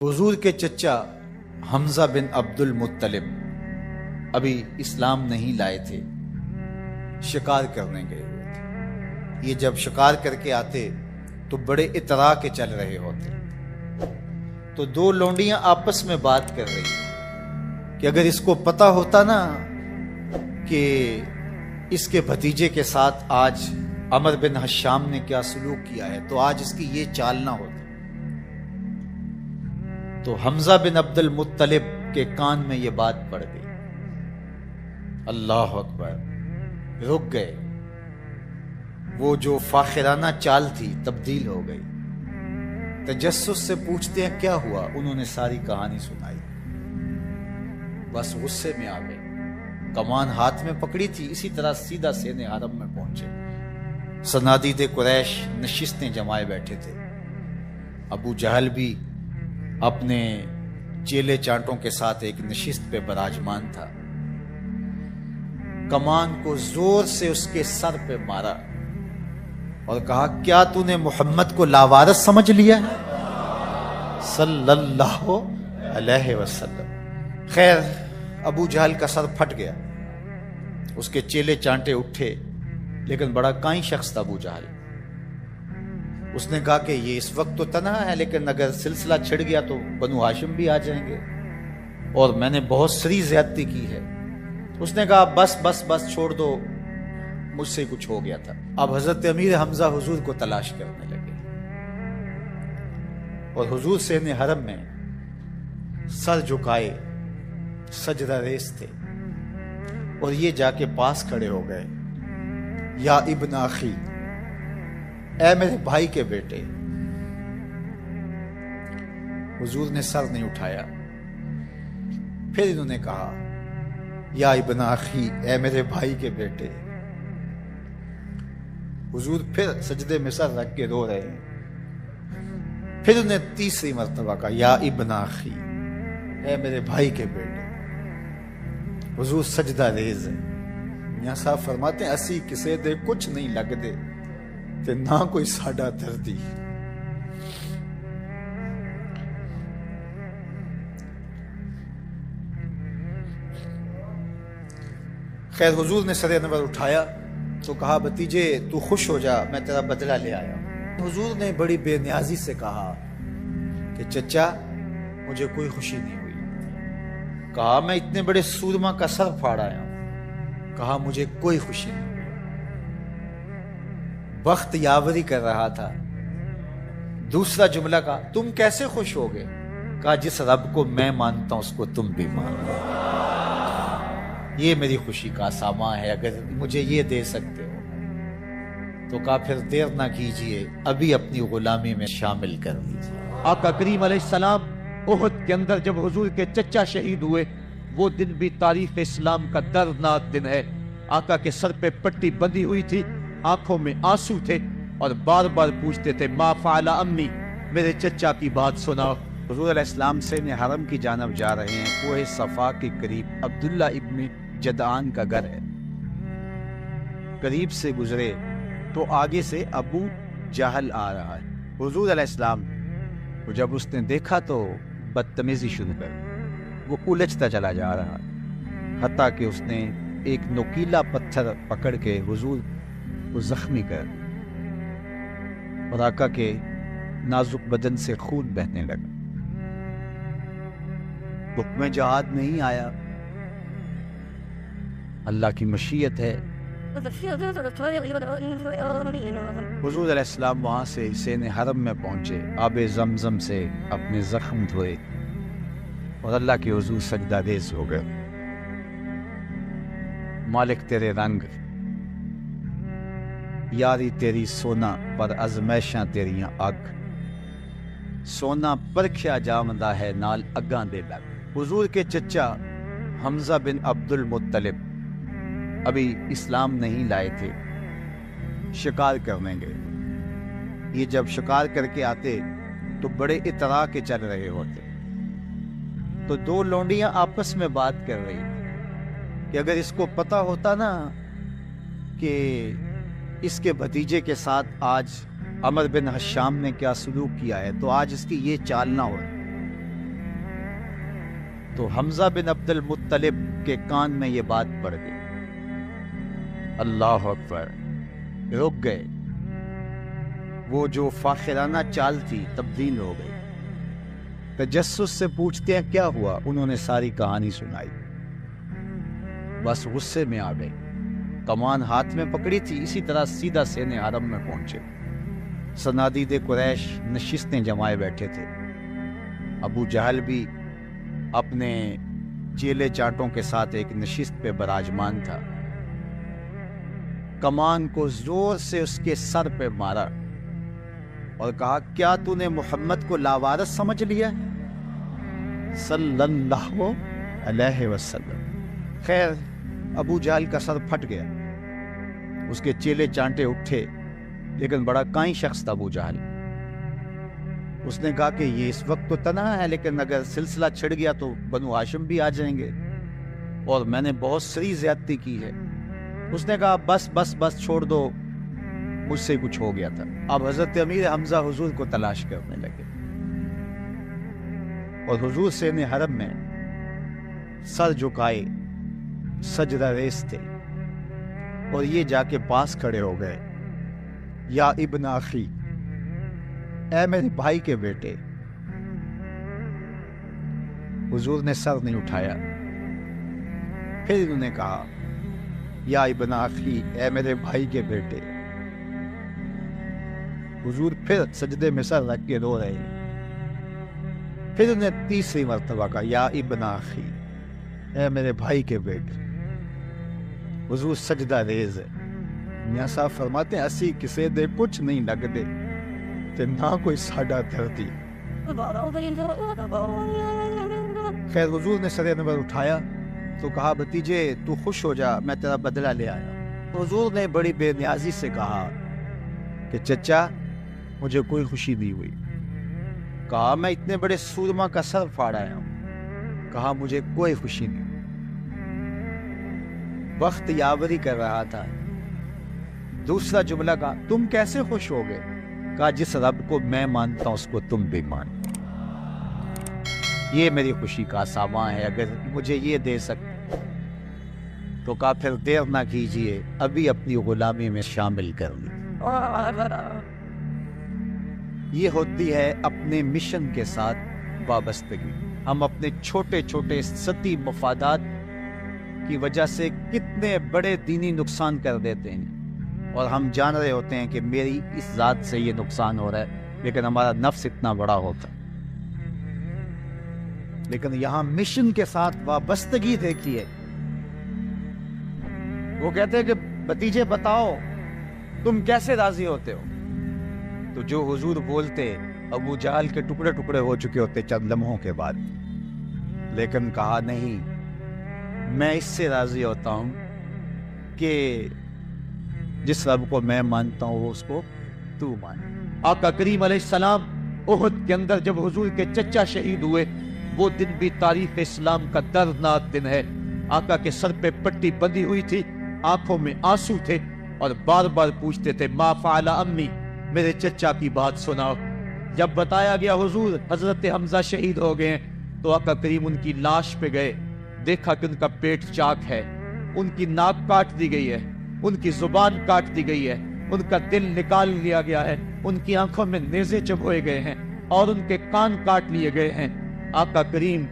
حضور کے چچا حمزہ بن عبد المطلب ابھی اسلام نہیں لائے تھے، شکار کرنے گئے ہوئے تھے۔ یہ جب شکار کر کے آتے تو بڑے اطراء کے چل رہے ہوتے، تو دو لونڈیاں آپس میں بات کر رہی کہ اگر اس کو پتا ہوتا نا کہ اس کے بھتیجے کے ساتھ آج عمر بن حشام نے کیا سلوک کیا ہے تو آج اس کی یہ چال نہ ہوتی۔ تو حمزہ بن عبد المطلب کے کان میں یہ بات پڑ گئی، اللہ اکبر، رک گئے۔ وہ جو فاخرانہ چال تھی تبدیل ہو گئی۔ تجسس سے پوچھتے ہیں کیا ہوا، انہوں نے ساری کہانی سنائی، بس غصے میں آ گئے۔ کمان ہاتھ میں پکڑی تھی، اسی طرح سیدھا سین حرم میں پہنچے۔ صنادید قریش نشستیں جمائے بیٹھے تھے، ابو جہل بھی اپنے چیلے چانٹوں کے ساتھ ایک نشست پہ براجمان تھا۔ کمان کو زور سے اس کے سر پہ مارا اور کہا کیا تو نے محمد کو لاوارث سمجھ لیا صلی اللہ علیہ وسلم۔ خیر ابو جہل کا سر پھٹ گیا، اس کے چیلے چانٹے اٹھے، لیکن بڑا کائیں شخص تھا ابو جہل۔ اس نے کہا کہ یہ اس وقت تو تنہا ہے، لیکن اگر سلسلہ چھڑ گیا تو بنو ہاشم بھی آ جائیں گے، اور میں نے بہت سری زیادتی کی ہے۔ اس نے کہا بس بس بس چھوڑ دو، مجھ سے کچھ ہو گیا تھا۔ اب حضرت امیر حمزہ حضور کو تلاش کرنے لگے، اور حضور سین حرم میں سر جھکائے سجدہ ریز تھے، اور یہ جا کے پاس کھڑے ہو گئے، یا ابن اخی، اے میرے بھائی کے بیٹے۔ حضور نے سر نہیں اٹھایا۔ پھر انہوں نے کہا یا ابن اخی، اے میرے بھائی کے بیٹے۔ حضور پھر سجدے میں سر رکھ کے رو رہے ہیں۔ پھر انہوں نے تیسری مرتبہ کہا یا ابن اخی، اے میرے بھائی کے بیٹے۔ حضور سجدہ ریز ہے۔ میاں صاحب فرماتے ہیں اسی کسے دے کچھ نہیں لگ دے تے نہ کوئی ساڈا دردی۔ خیر حضور نے سر انور اٹھایا تو کہا بھتیجے تو خوش ہو جا، میں تیرا بدلہ لے آیا ہوں۔ حضور نے بڑی بے نیازی سے کہا کہ چچا مجھے کوئی خوشی نہیں ہوئی۔ کہا میں اتنے بڑے سورما کا سر پھاڑ آیا ہوں۔ کہا مجھے کوئی خوشی نہیں، وقت یاوری کر رہا تھا۔ دوسرا جملہ کہا تم کیسے خوش ہو گئے؟ کہا جس رب کو میں مانتا ہوں اس کو تم بھی مانو، یہ میری خوشی کا سامان ہے، اگر مجھے یہ دے سکتے ہو تو کہا پھر دیر نہ کیجئے، ابھی اپنی غلامی میں شامل کر لیجئے۔ آقا کریم علیہ السلام احد کے اندر جب حضور کے چچا شہید ہوئے، وہ دن بھی تاریخ اسلام کا دردناک دن ہے۔ آقا کے سر پہ پٹی بندھی ہوئی تھی، آنکھوں میں آنسو تھے، اور بار بار پوچھتے تھے ما فعل امی، میرے چچا کی بات سناؤ۔ حضور علیہ السلام سے حرم کی جانب جا رہے ہیں۔ کوہ صفا کے قریب عبداللہ ابن جدعان کا گھر ہے۔ قریب سے گزرے تو آگے سے ابو جہل آ رہا ہے۔ حضور علیہ السلام کو جب اس نے دیکھا تو بدتمیزی شروع کر، وہ الجھتا چلا جا رہا، حتیٰ کہ اس نے ایک نوکیلا پتھر پکڑ کے حضور کو زخمی کر، اور آقا کے نازک بدن سے خون بہنے لگا۔ حکم جہاد نہیں آیا، اللہ کی مشیت ہے۔ حضور علیہ السلام وہاں سے سین حرم میں پہنچے، آب زمزم سے اپنے زخم دھوئے، اور اللہ کے حضور سجدہ ریز ہو گئے۔ مالک تیرے رنگ، یاری تیری سونا پر ازمیشاں تیریاں اگ، سونا پرکھیا جامدہ ہے نال اگاں دے لگ۔ حضور کے چچا حمزہ بن عبد المطلب ابھی اسلام نہیں لائے تھے، شکار کرنے گئے۔ یہ جب شکار کر کے آتے تو بڑے اطراء کے چل رہے ہوتے، تو دو لونڈیاں آپس میں بات کر رہی کہ اگر اس کو پتا ہوتا نا کہ اس کے بھتیجے کے ساتھ آج عمر بن حشام نے کیا سلوک کیا ہے تو آج اس کی یہ چال نہ ہو۔ تو حمزہ بن عبد المطلب کے کان میں یہ بات پڑ گئی. اللہ اکبر. رک گئے. وہ جو فاخرانہ چال تھی تبدیل ہو گئی. تجسس سے پوچھتے ہیں کیا ہوا؟ انہوں نے ساری کہانی سنائی. بس غصے میں آ گئی. کمان ہاتھ میں پکڑی تھی، اسی طرح سیدھا سین حرم میں پہنچے. صنادید قریش نشستیں جمائے بیٹھے تھے. ابو جہل بھی اپنے چیلے چاٹوں کے ساتھ ایک نشست پہ براجمان تھا. کمان کو زور سے اس کے سر پہ مارا اور کہا کیا تو نے محمد کو لاوارث سمجھ لیا صلی اللہ علیہ وسلم. خیر ابو جہل کا سر پھٹ گیا. اس کے چیلے چانٹے اٹھے، لیکن بڑا کائیں شخص تھا ابو جہل. اس نے کہا کہ یہ اس وقت تو تنہا ہے، لیکن اگر سلسلہ چھڑ گیا تو بنو ہاشم بھی آ جائیں گے، اور میں نے بہت سری زیادتی کی ہے. اس نے کہا بس بس بس چھوڑ دو، مجھ سے کچھ ہو گیا تھا. اب حضرت امیر حمزہ حضور کو تلاش کرنے لگے، اور حضور سین حرم میں سر جھکائے سجدہ ریز تھے، اور یہ جا کے پاس کھڑے ہو گئے. یا ابن اخی، اے میرے بھائی کے بیٹے. حضور نے سر نہیں اٹھایا. پھر انہوں نے کہا یا ابن اخی، اے میرے بھائی کے بیٹے. حضور پھر سجدے میں سر رکھ کے رو رہے ہیں. پھر انہوں نے تیسری مرتبہ کہا یا ابن اخی، اے میرے بھائی کے بیٹے. حضور سجدہ ریز ہے. میاں صاحب فرماتے ہیں اسی کسے دے کچھ نہیں لگ دے تے نہ کوئی ساڈا دھرتی. خیر حضور نے سر انور اٹھایا تو کہا بھتیجے تو خوش ہو جا، میں تیرا بدلہ لے آیا. حضور نے بڑی بے نیازی سے کہا کہ چچا مجھے کوئی خوشی نہیں ہوئی. کہا میں اتنے بڑے سورما کا سر پھاڑا ہوں. کہا مجھے کوئی خوشی نہیں. وقت یاوری کر رہا تھا. دوسرا جملہ کہا تم کیسے خوش ہو گئے؟ کہا جس رب کو میں مانتا ہوں اس کو تم بھی مان. یہ میری خوشی کا سامان ہے، اگر مجھے یہ دے سکتے تو کہا پھر دیر نہ کیجئے، ابھی اپنی غلامی میں شامل کر لی. یہ ہوتی ہے اپنے مشن کے ساتھ وابستگی. ہم اپنے چھوٹے چھوٹے سطحی مفادات کی وجہ سے کتنے بڑے دینی نقصان کر دیتے ہیں، اور ہم جان رہے ہوتے ہیں کہ میری اس ذات سے یہ نقصان ہو رہا ہے، لیکن ہمارا نفس اتنا بڑا ہوتا ہے. لیکن یہاں مشن کے ساتھ وابستگی دیکھیے. وہ کہتے ہیں کہ بھتیجے بتاؤ تم کیسے راضی ہوتے ہو؟ تو جو حضور بولتے ابو جہل کے ٹکڑے ٹکڑے ہو چکے ہوتے چند لمحوں کے بعد. لیکن کہا نہیں، میں اس سے راضی ہوتا ہوں کہ جس رب کو میں مانتا ہوں وہ اس کو تو مان. آقا کریم علیہ السلام احد کے اندر جب حضور کے چچا شہید ہوئے، وہ دن بھی تاریخ اسلام کا دردناک دن ہے. آقا کے سر پہ پٹی بندھی ہوئی تھی، آنکھوں میں آنسو تھے، اور بار بار پوچھتے تھے ما فعل امی، میرے چچا کی بات سناؤ. جب بتایا گیا حضور حضرت حمزہ شہید ہو گئے ہیں، تو آقا کریم ان کی لاش پہ گئے، دیکھا کہ ان کا پیٹ چاک ہے، ان کی ناک کاٹ دی گئی ہے، ان کی زبان کاٹ دی گئی ہے، ان کا دل نکال لیا گیا ہے، ان کی آنکھوں میں نیزے چبھوئے گئے ہیں، اور ان کے کان کاٹ لیے گئے ہیں. آقا کریم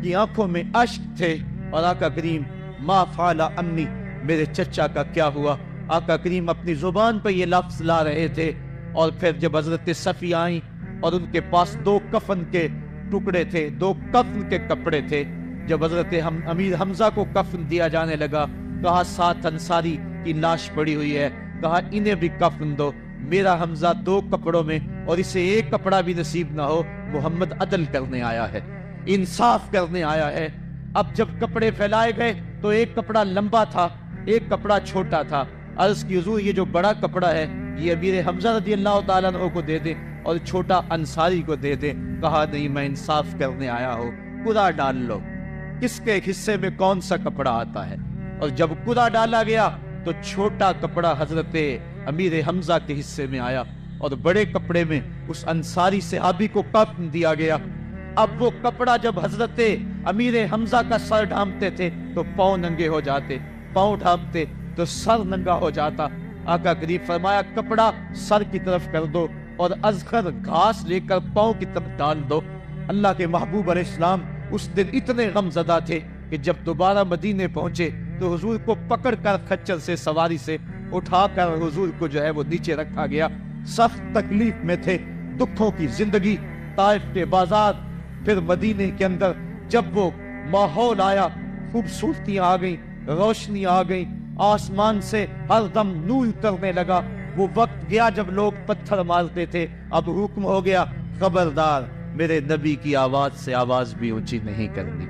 کی آنکھوں میں اشک تھے، اور آقا کریم ما فعل امی، میرے چچا کا کیا ہوا؟ آقا کریم اپنی زبان پہ یہ لفظ لا رہے تھے. اور پھر جب حضرت صفیہ آئیں اور ان کے پاس 2 کفن کے ٹکڑے تھے، 2 کفن کے کپڑے تھے، جب حضرت امیر حمزہ کو کفن دیا جانے لگا، کہا 7 انصاری کی لاش پڑی ہوئی ہے، کہا انہیں بھی کفن دو. میرا حمزہ 2 کپڑوں میں، اور اسے 1 کپڑا بھی نصیب نہ ہو. محمد عدل کرنے آیا ہے، انصاف کرنے آیا ہے. اب جب کپڑے پھیلائے گئے تو 1 کپڑا لمبا تھا، 1 کپڑا چھوٹا تھا. عرض کی حضور یہ جو بڑا کپڑا ہے یہ امیر حمزہ رضی اللہ تعالیٰ عنہ کو دے دیں، اور چھوٹا انصاری کو دے دیں. کہا نہیں، میں انصاف کرنے آیا ہوں، قرعہ ڈال لو کس کے حصے میں کون سا کپڑا آتا ہے. اور جب قرعہ ڈالا گیا تو چھوٹا کپڑا حضرت امیر حمزہ کے حصے میں آیا، اور بڑے کپڑے میں اس انصاری صحابی کو کفن دیا گیا. اب وہ کپڑا جب حضرت امیر حمزہ کا سر ڈھانپتے تھے تو پاؤں ننگے ہو جاتے، پاؤں ڈھانپتے تو سر ننگا ہو جاتا۔ آقا کریم فرمایا کپڑا سر کی طرف کر دو اور ازخر گھاس لے کر پاؤں کی طرف ڈال دو۔ اللہ کے محبوب علیہ السلام اس دن اتنے غم زدہ تھے کہ جب دوبارہ مدینے پہنچے تو حضور کو پکڑ کر خچر سے سواری سے اٹھا کر حضور کو جو ہے وہ نیچے رکھا گیا۔ سخت تکلیف میں تھے، دکھوں کی زندگی، طائف کے بازار، پھر مدینے کے اندر جب وہ ماحول آیا، خوبصورتیاں آ گئیں، روشنی آ گئی، آسمان سے ہر دم نور اترنے لگا۔ وہ وقت گیا جب لوگ پتھر مارتے تھے، اب حکم ہو گیا خبردار میرے نبی کی آواز سے آواز بھی اونچی نہیں کرنی،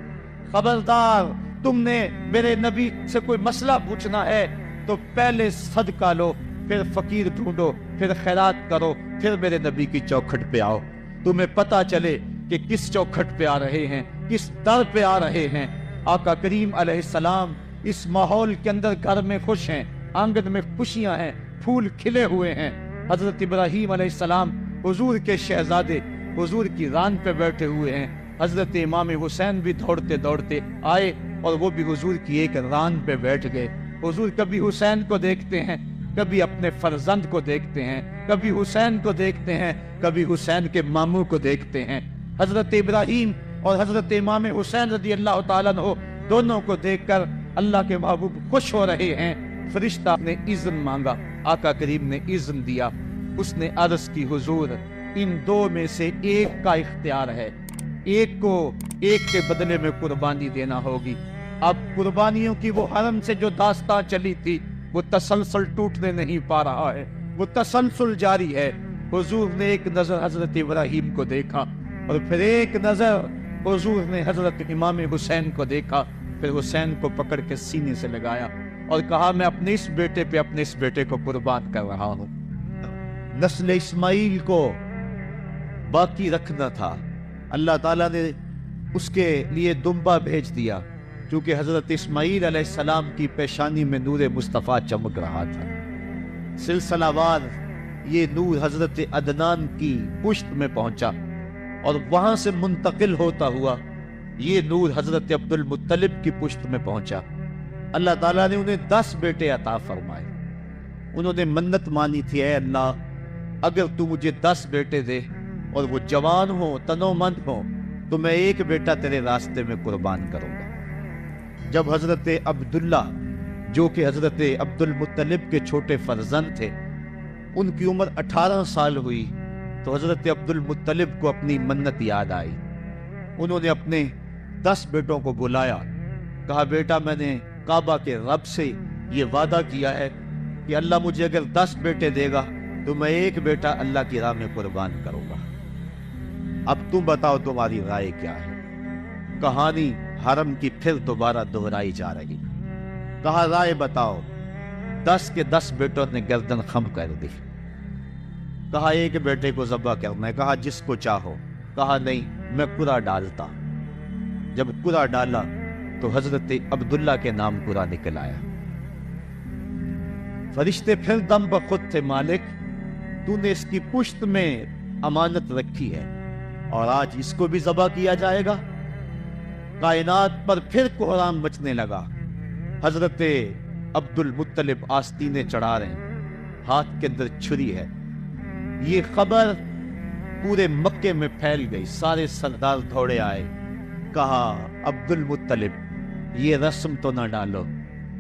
خبردار تم نے میرے نبی سے کوئی مسئلہ پوچھنا ہے تو پہلے صدقہ لو، پھر فقیر ڈھونڈو، پھر خیرات کرو، پھر میرے نبی کی چوکھٹ پہ آؤ، تمہیں پتہ چلے کہ کس چوکھٹ پہ آ رہے ہیں، کس در پہ آ رہے ہیں۔ آقا کریم علیہ السلام اس ماحول کے اندر گھر میں خوش ہیں، آنگن میں خوشیاں ہیں، پھول کھلے ہوئے ہیں۔ حضرت ابراہیم علیہ السلام حضور کے شہزادے حضور کی ران پہ بیٹھے ہوئے ہیں۔ حضرت امام حسین بھی دوڑتے دوڑتے آئے اور وہ بھی حضور کی ایک ران پہ بیٹھ گئے۔ حضور کبھی حسین کو دیکھتے ہیں، کبھی اپنے فرزند کو دیکھتے ہیں، کبھی حسین کو دیکھتے ہیں، کبھی حسین کے ماموں کو دیکھتے ہیں۔ حضرت ابراہیم اور حضرت امام حسین رضی اللہ تعالیٰ عنہ دونوں کو دیکھ کر اللہ کے محبوب خوش ہو رہے ہیں۔ فرشتہ نے اذن مانگا، آقا کریم نے اذن دیا۔ اس نے عرض کی حضور ان دو میں سے ایک کا اختیار ہے، ایک کو ایک کے بدلے میں قربانی دینا ہوگی۔ اب قربانیوں کی وہ حرم سے جو داستان چلی تھی وہ تسلسل ٹوٹنے نہیں پا رہا ہے، وہ تسلسل جاری ہے۔ حضور نے ایک نظر حضرت ابراہیم کو دیکھا اور پھر ایک نظر حضور نے حضرت امام حسین کو دیکھا، پھر حسین کو پکڑ کے سینے سے لگایا اور کہا میں اپنے اس بیٹے پہ اپنے اس بیٹے کو قربان کر رہا ہوں۔ نسل اسماعیل کو باقی رکھنا تھا، اللہ تعالیٰ نے اس کے لیے دمبا بھیج دیا، کیونکہ حضرت اسماعیل علیہ السلام کی پیشانی میں نور مصطفیٰ چمک رہا تھا۔ سلسلہ وار یہ نور حضرت عدنان کی پشت میں پہنچا اور وہاں سے منتقل ہوتا ہوا یہ نور حضرت عبد المطلب کی پشت میں پہنچا۔ اللہ تعالیٰ نے انہیں 10 بیٹے عطا فرمائے۔ انہوں نے منت مانی تھی، اے اللہ اگر تو مجھے 10 بیٹے دے اور وہ جوان ہوں، تنو مند ہوں، تو میں ایک بیٹا تیرے راستے میں قربان کروں گا۔ جب حضرت عبداللہ جو کہ حضرت عبد المطلب کے چھوٹے فرزند تھے، ان کی عمر 18 سال ہوئی تو حضرت عبد المطلب کو اپنی منت یاد آئی۔ انہوں نے اپنے 10 بیٹوں کو بلایا، کہا بیٹا میں نے کعبہ کے رب سے یہ وعدہ کیا ہے کہ اللہ مجھے اگر 10 بیٹے دے گا تو میں ایک بیٹا اللہ کی راہ میں قربان کروں گا۔ اب تم بتاؤ تمہاری رائے کیا ہے؟ کہانی حرم کی پھر دوبارہ دہرائی جا رہی۔ کہا رائے بتاؤ۔ 10 کے 10 بیٹوں نے گردن خم کر دی۔ کہا ایک بیٹے کو ذبح کرنا ہے، کہا جس کو چاہو۔ کہا نہیں میں قرعہ ڈالتا۔ جب قرعہ ڈالا تو حضرت عبداللہ کے نام قرعہ نکل آیا۔ فرشتے پھر دم بخود تھے، مالک تو نے اس کی پشت میں امانت رکھی ہے اور آج اس کو بھی ذبح کیا جائے گا۔ کائنات پر پھر کوہرام مچنے لگا۔ حضرت عبد المطلب آستینے چڑھا رہے ہیں، ہاتھ کے اندر چھری ہے۔ یہ خبر پورے مکے میں پھیل گئی، سارے سردار دوڑے آئے۔ کہا عبد المطلب یہ رسم تو نہ ڈالو،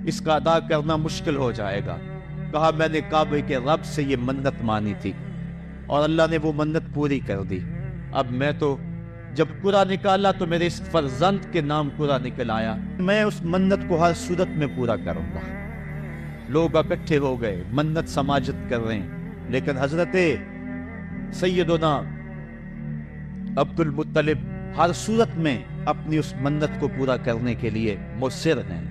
اس کا ادا کرنا مشکل ہو جائے گا۔ کہا میں نے کعبے کے رب سے یہ منت مانی تھی اور اللہ نے وہ منت پوری کر دی۔ اب میں تو جب قرعہ نکالا تو میرے اس فرزند کے نام قرعہ نکل آیا، میں اس منت کو ہر صورت میں پورا کروں گا۔ لوگ اکٹھے ہو گئے، منت سماجت کر رہے ہیں، لیکن حضرت سیدنا عبد المطلب ہر صورت میں اپنی اس منت کو پورا کرنے کے لیے مصر ہیں۔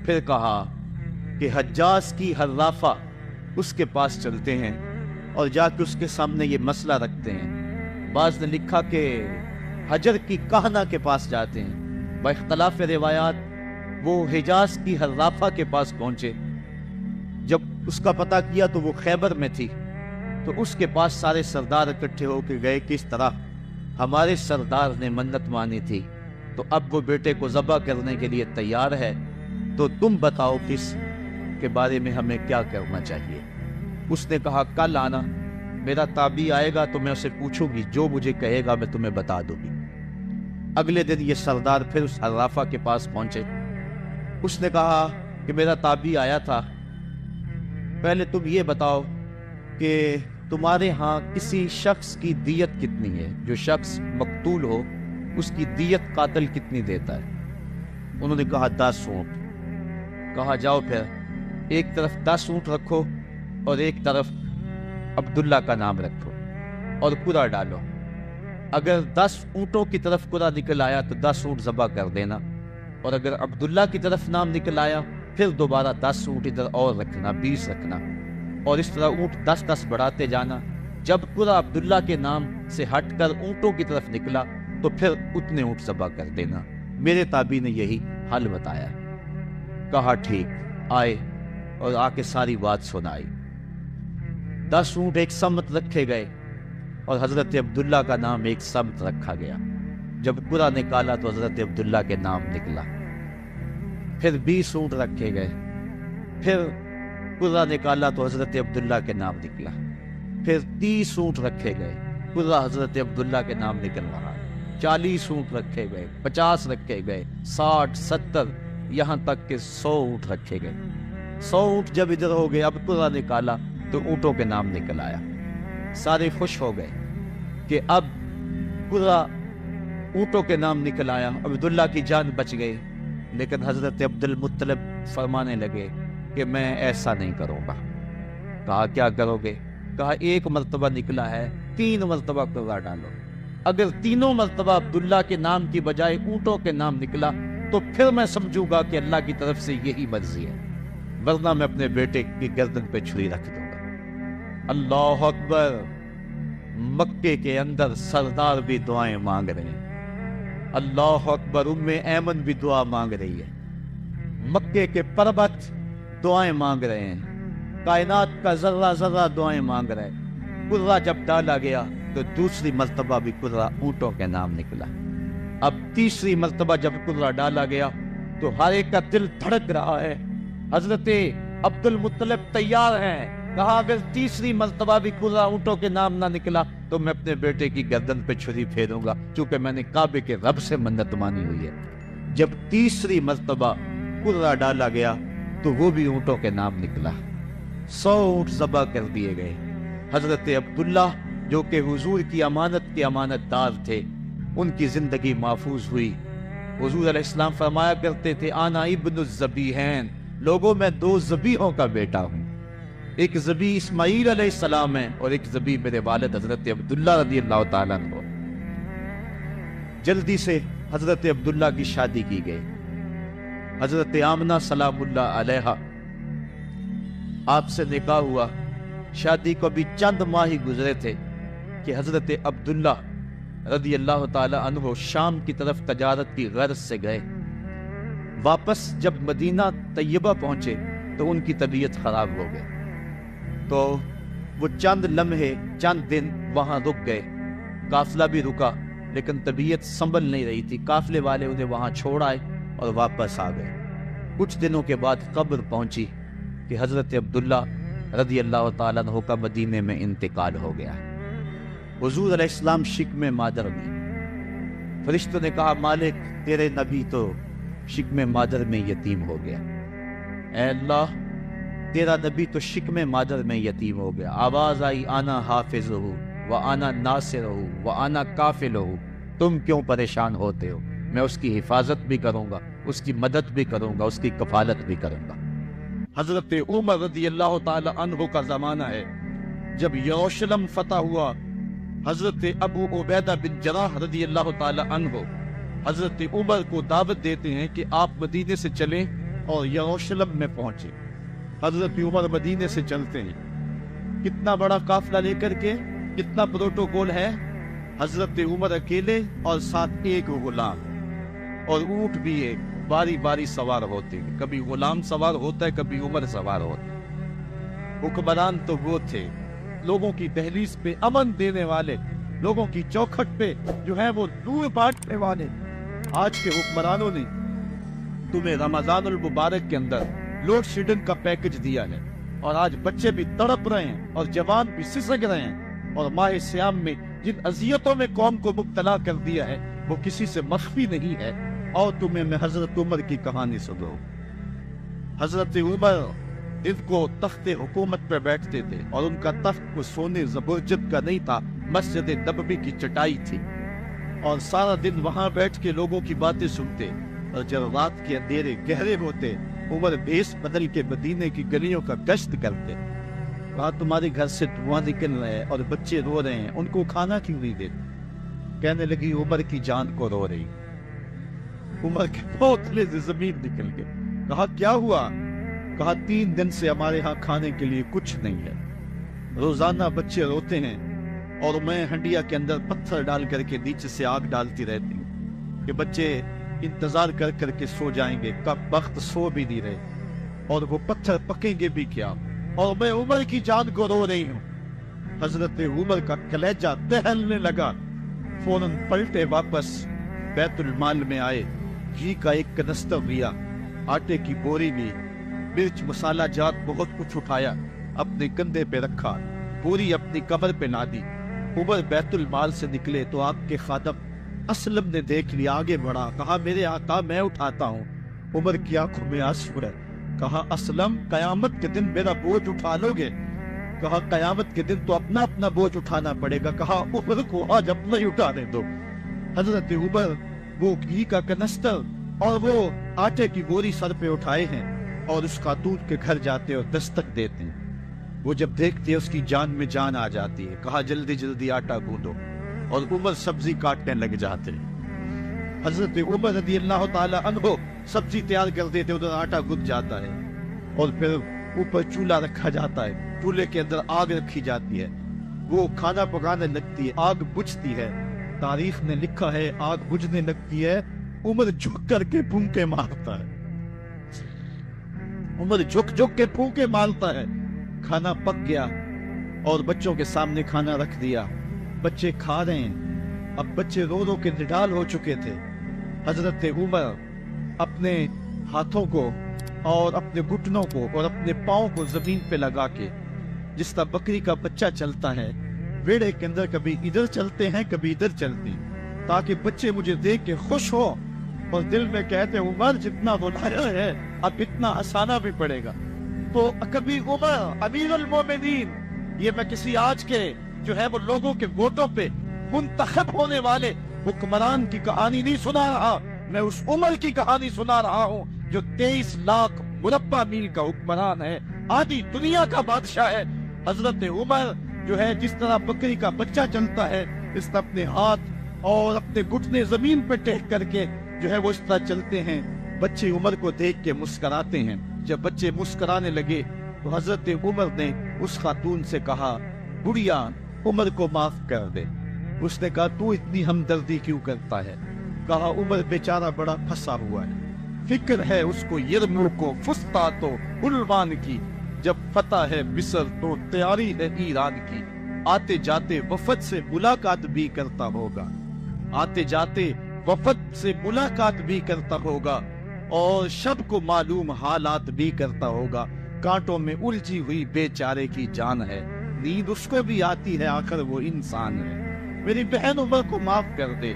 پھر کہا کہ حجاز کی حرافہ اس کے پاس چلتے ہیں اور جا کے اس کے سامنے یہ مسئلہ رکھتے ہیں۔ بعض نے لکھا کہ حجر کی کہنا کے پاس جاتے ہیں۔ با اختلاف روایات وہ حجاز کی حرافہ کے پاس پہنچے۔ جب اس کا پتہ کیا تو وہ خیبر میں تھی، تو اس کے پاس سارے سردار اکٹھے ہو کے گئے کہ اس طرح ہمارے سردار نے منت مانی تھی تو اب وہ بیٹے کو ذبح کرنے کے لیے تیار ہے، تو تم بتاؤ کس کے بارے میں ہمیں کیا کرنا چاہیے؟ اس نے کہا کل آنا، میرا تابعی آئے گا تو میں اسے پوچھوں گی، جو مجھے کہے گا میں تمہیں بتا دوں گی۔ اگلے دن یہ سردار پھر اس حرافہ کے پاس پہنچے۔ اس نے کہا کہ میرا تابعی آیا تھا، پہلے تم یہ بتاؤ کہ تمہارے ہاں کسی شخص کی دیت کتنی ہے؟ جو شخص مقتول ہو اس کی دیت قاتل کتنی دیتا ہے؟ انہوں نے کہا 10 اونٹ۔ کہا جاؤ پھر ایک طرف 10 اونٹ رکھو اور ایک طرف عبداللہ کا نام رکھو اور قرعہ ڈالو، اگر 10 اونٹوں کی طرف قرعہ نکل آیا تو 10 اونٹ ذبح کر دینا، اور اگر عبداللہ کی طرف نام نکل آیا پھر دوبارہ 10 اونٹ ادھر اور رکھنا، 20 رکھنا، اور اس طرح اونٹ 10 بڑھاتے جانا۔ جب قرعہ عبداللہ کے نام سے ہٹ کر اونٹوں کی طرف نکلا تو پھر اتنے اونٹ ذبح کر دینا۔ میرے تابعی نے یہی حل بتایا۔ کہا ٹھیک۔ آئے اور آ کے ساری بات سنائی۔ 10 اونٹ ایک سمت رکھے گئے اور حضرت عبداللہ کا نام ایک سمت رکھا گیا۔ جب قرعہ نکالا تو حضرت عبداللہ کے نام نکلا۔ پھر 20 اونٹ رکھے گئے، پھر قرعہ نکالا تو حضرت عبداللہ کے نام نکلا۔ پھر 30 اونٹ رکھے گئے، قرعہ حضرت عبداللہ کے نام نکل رہا۔ 40 اونٹ رکھے گئے، 50 رکھے گئے، 60، 70، یہاں تک کہ 100 اونٹ رکھے گئے۔ 100 اونٹ جب ادھر ہو گئے، اب قرعہ نکالا تو اونٹوں کے نام نکل آیا۔ سارے خوش ہو گئے کہ اب قرعہ اونٹوں کے نام نکل آیا، عبداللہ کی جان بچ گئی۔ لیکن حضرت عبد المطلب فرمانے لگے کہ میں ایسا نہیں کروں گا۔ کہا کیا کرو گے؟ کہا 1 مرتبہ نکلا ہے، 3 مرتبہ قرعہ ڈالو، اگر تینوں مرتبہ عبداللہ کے نام کی بجائے اونٹوں کے نام نکلا تو پھر میں سمجھوں گا کہ اللہ کی طرف سے یہی مرضی ہے، ورنہ میں اپنے بیٹے کی گردن پہ چھری رکھ دوں گا۔ اللہ اکبر! مکے کے اندر سردار بھی دعائیں مانگ رہے ہیں۔ اللہ اکبر! ام ایمن بھی دعا مانگ رہی ہے، مکے کے پربت دعائیں مانگ رہے ہیں، کائنات کا ذرہ ذرہ دعائیں مانگ رہے ہیں۔ قرعہ جب ڈالا گیا تو دوسری مرتبہ بھی قرعہ اونٹوں کے نام نکلا۔ اب تیسری مرتبہ جب قرعہ ڈالا گیا تو ہر ایک کا دل دھڑک رہا ہے۔ حضرت عبد المطلب تیار ہیں، کہا اگر تیسری مرتبہ بھی قرعہ اونٹوں کے نام نہ نکلا تو میں اپنے بیٹے کی گردن پہ چھری پھیروں گا، کیونکہ میں نے کعبے کے رب سے منت مانی ہوئی ہے۔ جب تیسری مرتبہ قرعہ ڈالا گیا تو وہ بھی اونٹوں کے نام نکلا۔ 100 اونٹ ذبح کر دیے گئے۔ حضرت عبداللہ جو کہ حضور کی امانت کے امانت دار تھے، ان کی زندگی محفوظ ہوئی۔ حضور علیہ السلام فرمایا کرتے تھے آنا ابن الذبیحین، لوگوں میں 2 ذبیحوں کا بیٹا ہوں، ایک ذبیح اسماعیل علیہ السلام ہے اور ایک ذبیح میرے والد حضرت عبداللہ رضی اللہ تعالیٰ عنہ۔ جلدی سے حضرت عبداللہ کی شادی کی گئی۔ حضرت آمنہ سلام اللہ علیہا آپ سے نکاح ہوا، شادی کو بھی چند ماہ ہی گزرے تھے کہ حضرت عبداللہ رضی اللہ تعالیٰ عنہ شام کی طرف تجارت کی غرض سے گئے۔ واپس جب مدینہ طیبہ پہنچے تو ان کی طبیعت خراب ہو گئی، تو وہ چند لمحے چند دن وہاں رک گئے۔ قافلہ بھی رکا لیکن طبیعت سنبھل نہیں رہی تھی، قافلے والے انہیں وہاں چھوڑ آئے اور واپس آ گئے۔ کچھ دنوں کے بعد خبر پہنچی کہ حضرت عبداللہ رضی اللہ تعالیٰ عنہ کا مدینے میں انتقال ہو گیا۔ حضور علیہ السلام شکم مادر میں، فرشتوں نے کہا مالک تیرے نبی تو شکم مادر میں یتیم ہو گیا۔ اے اللہ تیرا نبی تو شکم مادر میں یتیم ہو گیا۔ آواز آئی آنا حافظ ہو و آنا ناصر ہو و آنا کافل ہو، تم کیوں پریشان ہوتے ہو؟ میں اس کی حفاظت بھی کروں گا، اس کی مدد بھی کروں گا، اس کی کفالت بھی کروں گا۔ حضرت عمر رضی اللہ تعالی عنہ کا زمانہ ہے، جب یروشلم فتح ہوا، حضرت ابو عبیدہ بن جراح رضی اللہ تعالی عنہ حضرت عمر کو دعوت دیتے ہیں کہ آپ مدینے سے چلیں اور یروشلم میں پہنچیں۔ حضرت عمر مدینے سے چلتے ہیں، کتنا بڑا قافلہ لے کر کے، کتنا پروٹوکول ہے۔ حضرت عمر اکیلے اور ساتھ ایک غلام، اور اونٹ بھی ایک، باری باری سوار ہوتے ہیں، کبھی غلام سوار ہوتا ہے، کبھی عمر سوار ہوتا ہے۔ حکمران تو وہ تھے، لوگوں کی دہلیز پہ امن دینے والے، لوگوں کی چوکھٹ پہ جو ہے وہ نور بانٹنے والے آج کے حکمرانوں نے تمہیں رمضان المبارک کے اندر لوڈ شیڈنگ کا پیکج دیا ہے، اور آج بچے بھی تڑپ رہے ہیں اور جوان بھی سسک رہے ہیں، اور ماہ سیام میں جن اذیتوں میں قوم کو مبتلا کر دیا ہے وہ کسی سے مخفی نہیں ہے۔ اور تمہیں میں حضرت عمر کی کہانی سناؤں۔ حضرت عمر ان کو تخت حکومت پہ بیٹھتے تھے، اور ان کا تخت کو سونے زبرجد کا نہیں تھا، مسجد نبوی کی چٹائی تھی، اور سارا دن وہاں بیٹھ کے لوگوں کی باتیں سنتے، اور جب رات کے اندھیرے گہرے ہوتے عمر بھیس بدل کے مدینے کی گلیوں کا گشت کرتے۔ کہا تمہارے گھر سے دھواں نکل رہے ہیں اور بچے رو رہے ہیں، ان کو کھانا کیوں نہیں دیتے؟ کہنے لگی عمر کی جان کو رو رہی۔ عمر کے پوتلے سے زمین نکل گئے۔ کہا کیا ہوا؟ کہا 3 دن سے ہمارے ہاں کھانے کے لیے کچھ نہیں ہے، روزانہ بچے روتے ہیں، اور میں ہنڈیا کے اندر پتھر ڈال کر کے نیچے سے آگ ڈالتی رہتی ہوں کہ بچے انتظار کر کر کے سو جائیں گے، کب وقت سو بھی نہیں رہے، اور وہ پتھر پکیں گے بھی کیا، اور میں عمر کی جان کو رو رہی ہوں۔ حضرت عمر کا کلیجہ دہلنے لگا، فوراً پلٹے واپس بیت المال میں آئے، گھی کا ایک کنستر لیا، آٹے کی بوری لی، مرچ مسالہ جات بہت کچھ اٹھایا، اپنے کندھے پہ رکھا، بوری اپنی کمر پہ لادی۔ عمر بیت المال سے نکلے تو آپ کے خادم اسلم نے دیکھ لیا، آگے بڑھا، کہا میرے آقا میں اٹھاتا ہوں۔ عمر کی آنکھوں میں آنسو ہے۔ کہا اسلم قیامت کے دن میرا بوجھ اٹھا لو گے؟ کہا قیامت کے دن تو اپنا اپنا بوجھ اٹھانا پڑے گا۔ کہا عمر کو آج اپنا ہی اٹھانے دو۔ حضرت عمر وہ گھی کا کنستر اور وہ آٹے کی بوری سر پہ اٹھائے ہیں، اور اس خاتون کے گھر جاتے اور دستک دیتے ہیں۔ وہ جب دیکھتے ہیں اس کی جان میں جان آ جاتی ہے۔ کہا جلدی جلدی آٹا گوندو، اور عمر سبزی کاٹنے لگ جاتے ہیں۔ حضرت عمر رضی اللہ تعالی عنہ سبزی تیار کر دیتے، ادھر آٹا گد جاتا ہے، اور پھر اوپر چولہا رکھا جاتا ہے، چولہے کے اندر آگ رکھی جاتی ہے، وہ کھانا پکانے لگتی ہے، آگ بجھتی ہے۔ تاریخ نے لکھا ہے آگ بجھنے لگتی ہے، عمر جھک کر کے پھونکے مارتا ہے، عمر جھک جھک کے پھونکے مارتا ہے۔ کھانا پک گیا اور بچوں کے سامنے کھانا رکھ دیا، بچے کھا رہے ہیں۔ اب بچے رو رو کے نڈال ہو چکے تھے۔ حضرت عمر اپنے ہاتھوں کو اور اپنے گھٹنوں کو اور اپنے پاؤں کو زمین پہ لگا کے، جس طرح بکری کا بچہ چلتا ہے، ویڑے کے اندر کبھی ادھر چلتے ہیں کبھی ادھر چلتے ہیں، تاکہ بچے مجھے دیکھ کے خوش ہو، اور دل میں کہتے ہیں عمر جتنا رلایا ہے اب اتنا ہنسانا بھی پڑے گا۔ تو کبھی عمر امیر المومنین، یہ میں کسی آج کے جو ہے وہ لوگوں کے ووٹوں پہ منتخب ہونے والے حکمران کی کہانی نہیں سنا رہا، میں اس عمر کی کہانی سنا رہا ہوں جو 23 لاکھ مربع میل کا حکمران ہے، آدھی دنیا کا بادشاہ ہے۔ حضرت عمر جو ہے جس طرح بکری کا بچہ چلتا ہے، اس طرح اپنے ہاتھ اور اپنے گھٹنے زمین پہ ٹیک کر کے جو ہے وہ اس طرح چلتے ہیں۔ بچے عمر کو دیکھ کے مسکراتے ہیں۔ جب بچے مسکرانے لگے تو حضرت عمر نے اس خاتون سے کہا بڑھیا عمر کو معاف کر دے۔ اس نے کہا تو اتنی ہمدردی کیوں کرتا ہے؟ کہا عمر بیچارہ بڑا پھنسا ہوا ہے، فکر ہے اس کو یرموک و فسطاط و حلوان کی، جب فتح ہے مصر تو تیاری ہے ایران کی، آتے جاتے وفد سے ملاقات بھی کرتا ہوگا، آتے جاتے وفد سے ملاقات بھی کرتا ہوگا، اور شب کو معلوم حالات بھی کرتا ہوگا، کانٹوں میں الجھی ہوئی بیچارے کی جان ہے، نیند اس کو بھی آتی ہے، آخر وہ انسان ہے، میری بہن عمر کو معاف کر دے۔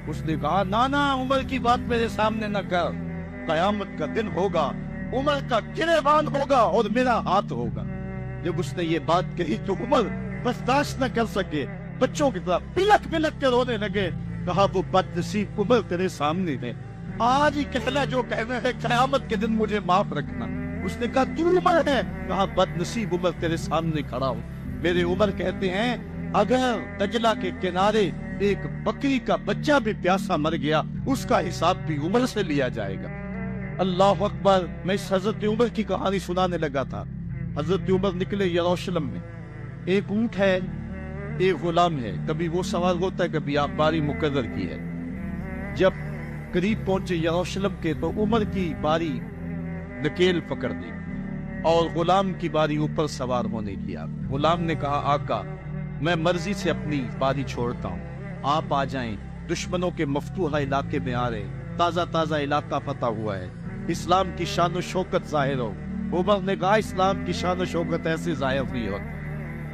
اس نے کہا نانا عمر کی بات میرے سامنے نہ کر، قیامت کا دن ہوگا، عمر کا گریبان ہوگا اور میرا ہاتھ ہوگا۔ جب اس نے یہ بات کہی تو عمر برداشت نہ کر سکے، بچوں کی طرح پلک پلک کے رونے لگے۔ کہا وہ بد نصیب عمر تیرے سامنے ہے، آج ہی کہنا جو کہنا ہے، قیامت کے دن مجھے معاف رکھنا۔ اس نے کہا تو عمر ہے؟ کہا بد نصیب عمر تیرے سامنے کھڑا ہوں۔ میرے عمر کہتے ہیں اگر دجلہ کے کنارے ایک بکری کا بچہ بھی پیاسا مر گیا، اس کا حساب بھی عمر سے لیا جائے گا۔ اللہ اکبر۔ میں اس حضرت عمر کی کہانی سنانے لگا تھا۔ حضرت عمر نکلے یروشلم میں، ایک اونٹ ہے، ایک غلام ہے، کبھی وہ سوار ہوتا ہے، کبھی آپ باری مقرر کی ہے۔ جب قریب پہنچے یروشلم کے تو عمر کی باری نکیل پکڑ دی اور غلام کی باری اوپر سوار ہونے کی۔ غلام نے کہا آقا میں مرضی سے اپنی باری چھوڑتا ہوں، آپ آ جائیں۔ دشمنوں کے مفتوحہ علاقے میں آ رہے، تازہ تازہ علاقہ فتح ہوا ہے، اسلام کی شان و شوکت ظاہر ہو۔ عمر نے کہا اسلام کی شان و شوکت ایسے ظاہر نہیں ہو،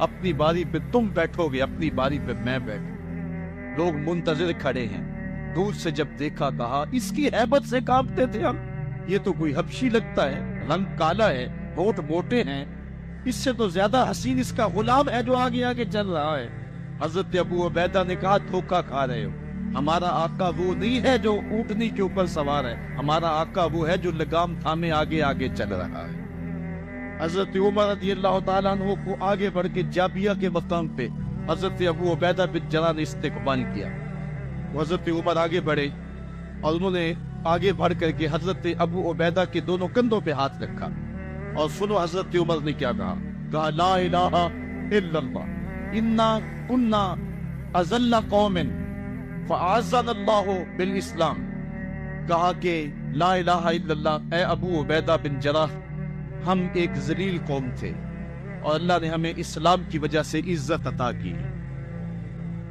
اپنی باری پہ تم بیٹھو گے، اپنی باری پہ میں بیٹھوں۔ لوگ منتظر کھڑے ہیں، دور سے جب دیکھا کہا اس کی ہیبت سے کانپتے تھے ہم، یہ تو کوئی حبشی لگتا ہے، رنگ کالا ہے، ہونٹ موٹے ہیں، اس سے تو زیادہ حسین اس کا غلام ہے جو آگے آگے چل رہا ہے۔ حضرت ابو عبیدہ نے کہا دھوکہ کھا رہے ہو، ہمارا آقا وہ نہیں ہے جو اونٹنی کے اوپر سوار ہے، ہمارا آقا وہ ہے جو لگام تھامے آگے آگے چل رہا ہے۔ حضرت عمر رضی اللہ تعالیٰ عنہ کو آگے بڑھ کے جابیہ کے مقام پہ حضرت ابو عبیدہ بن جراح نے استقبال کیا۔ حضرت عمر آگے بڑھے اور انہوں نے آگے بڑھ کر کے حضرت ابو عبیدہ کے دونوں کندھوں پہ ہاتھ رکھا، اور سنو حضرت عمر نے کیا کہا لا الہ الا اللہ انا کنا اذل قوم فاعزنا اللہ بالاسلام۔ کہا کہ لا الہ الا اللہ، اے ابو عبیدہ بن جراح، ہم ایک ذلیل قوم تھے اور اللہ نے ہمیں اسلام کی وجہ سے عزت عطا کی۔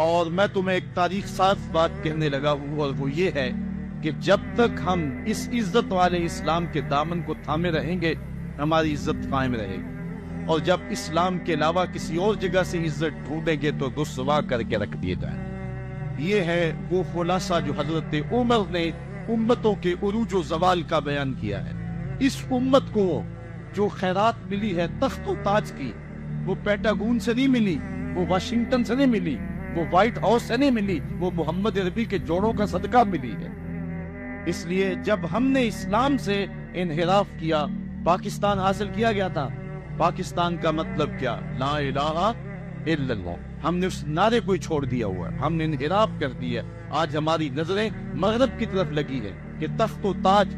اور میں تمہیں ایک تاریخ ساز بات کہنے لگا ہوں، اور وہ یہ ہے کہ جب تک ہم اس عزت والے اسلام کے دامن کو تھامے رہیں گے ہماری عزت قائم رہے گی، اور جب اسلام کے علاوہ کسی اور جگہ سے عزت ڈھونڈیں گے تو رسوا کر کے رکھ دیے جائیں۔ یہ ہے وہ خلاصہ جو حضرت عمر نے امتوں کے عروج و زوال کا بیان کیا ہے۔ اس امت کو جو خیرات ملی ہے تخت و تاج کی، وہ پیٹاگون سے نہیں ملی، وہ واشنگٹن سے نہیں ملی، وہ وائٹ ہاؤس سے نہیں ملی، وہ محمد عربی کے جوڑوں کا صدقہ ملی ہے۔ اس لیے جب ہم نے اسلام سے انحراف کیا، پاکستان حاصل کیا گیا تھا۔ پاکستان کا مطلب کیا؟ لا الہ الا اللہ۔ ہم نے اس نعرے کو ہی چھوڑ دیا ہوا ہے، ہم نے انحراف کر دیا۔ آج ہماری نظریں مغرب کی طرف لگی ہے کہ تخت و تاج